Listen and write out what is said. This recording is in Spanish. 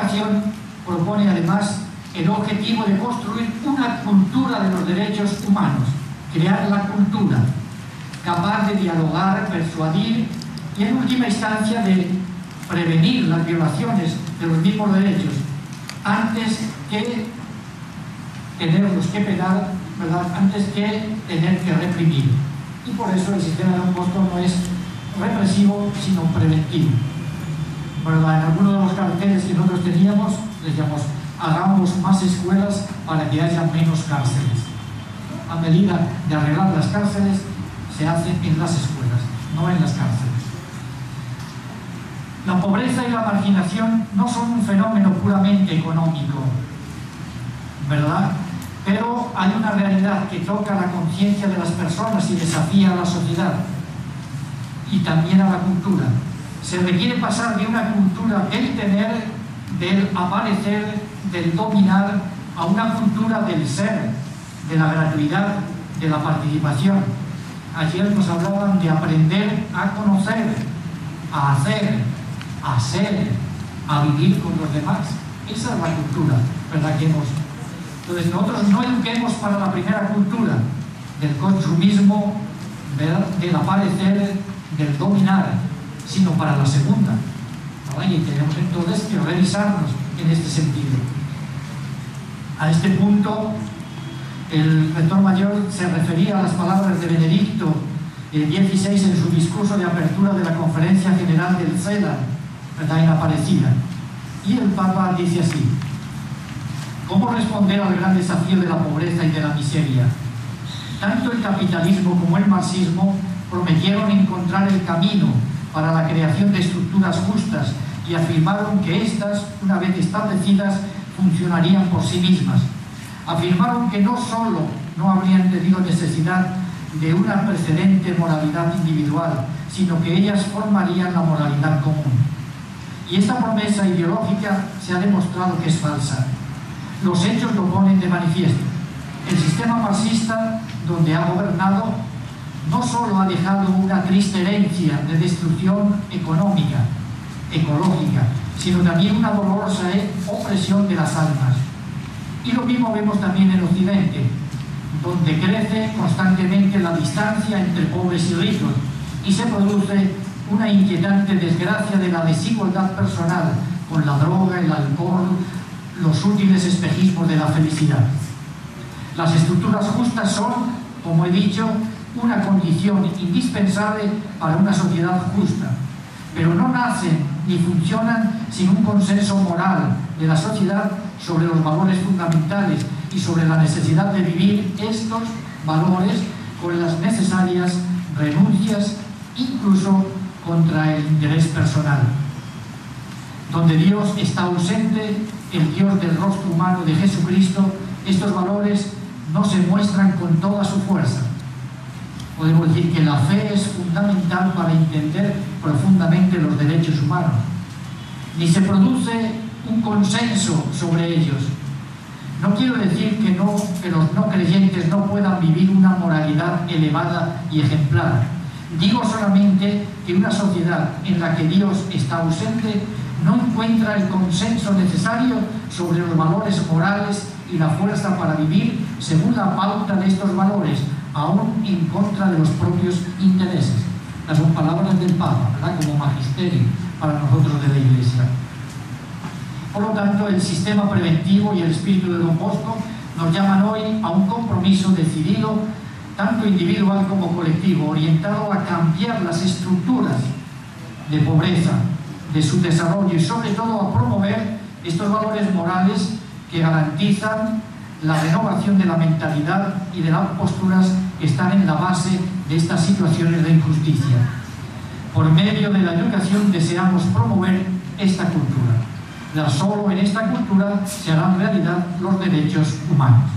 educación propone además el objetivo de construir una cultura de los derechos humanos, crear la cultura capaz de dialogar, persuadir y en última instancia de prevenir las violaciones de los mismos derechos antes que tenerlos que pegar, ¿verdad?, antes que tener que reprimir. Y por eso el sistema de Don Bosco no es represivo sino preventivo, ¿verdad? En algunos de los carteles que nosotros teníamos les llamamos hagamos más escuelas para que haya menos cárceles. A medida de arreglar las cárceles se hace en las escuelas, no en las cárceles. La pobreza y la marginación no son un fenómeno puramente económico, ¿verdad? Pero hay una realidad que toca la conciencia de las personas y desafía a la sociedad y también a la cultura. Se requiere pasar de una cultura del tener, del aparecer, del dominar, a una cultura del ser, de la gratuidad, de la participación. Ayer nos hablaban de aprender a conocer, a hacer, a ser, a vivir con los demás. Esa es la cultura, ¿verdad?, que hemos. Entonces nosotros no eduquemos para la primera cultura del consumismo, del aparecer, del dominar, sino para la segunda, ¿verdad? Y tenemos entonces que revisarnos en este sentido. A este punto el rector mayor se refería a las palabras de Benedicto XVI en su discurso de apertura de la Conferencia General del CELA, ¿verdad?, en Aparecida. Y el Papa dice así: ¿cómo responder al gran desafío de la pobreza y de la miseria? Tanto el capitalismo como el marxismo prometieron encontrar el camino para la creación de estructuras justas y afirmaron que éstas, una vez establecidas, funcionarían por sí mismas. Afirmaron que no solo no habrían tenido necesidad de una precedente moralidad individual, sino que ellas formarían la moralidad común. Y esta promesa ideológica se ha demostrado que es falsa. Los hechos lo ponen de manifiesto. El sistema marxista, donde ha gobernado, no solo ha dejado una triste herencia de destrucción económica, ecológica, sino también una dolorosa opresión de las almas. Y lo mismo vemos también en Occidente, donde crece constantemente la distancia entre pobres y ricos y se produce una inquietante desgracia de la desigualdad personal con la droga, el alcohol, los útiles espejismos de la felicidad. Las estructuras justas son, como he dicho, una condición indispensable para una sociedad justa, pero no nacen ni funcionan sin un consenso moral de la sociedad sobre los valores fundamentales y sobre la necesidad de vivir estos valores con las necesarias renuncias, incluso contra el interés personal. Donde Dios está ausente, el Dios del rostro humano de Jesucristo, estos valores no se muestran con toda su fuerza. Podemos decir que la fe es fundamental para entender profundamente los derechos humanos. Ni se produce un consenso sobre ellos. No quiero decir que los no creyentes no puedan vivir una moralidad elevada y ejemplar. Digo solamente que una sociedad en la que Dios está ausente no encuentra el consenso necesario sobre los valores morales y la fuerza para vivir según la pauta de estos valores, aún en contra de los propios intereses. Las son palabras del Papa, ¿verdad?, como magisterio para nosotros de la Iglesia. Por lo tanto, el sistema preventivo y el espíritu de Don Bosco nos llaman hoy a un compromiso decidido, tanto individual como colectivo, orientado a cambiar las estructuras de pobreza, de su desarrollo y sobre todo a promover estos valores morales que garantizan la renovación de la mentalidad y de las posturas que están en la base de estas situaciones de injusticia. Por medio de la educación deseamos promover esta cultura. Solo en esta cultura se harán realidad los derechos humanos.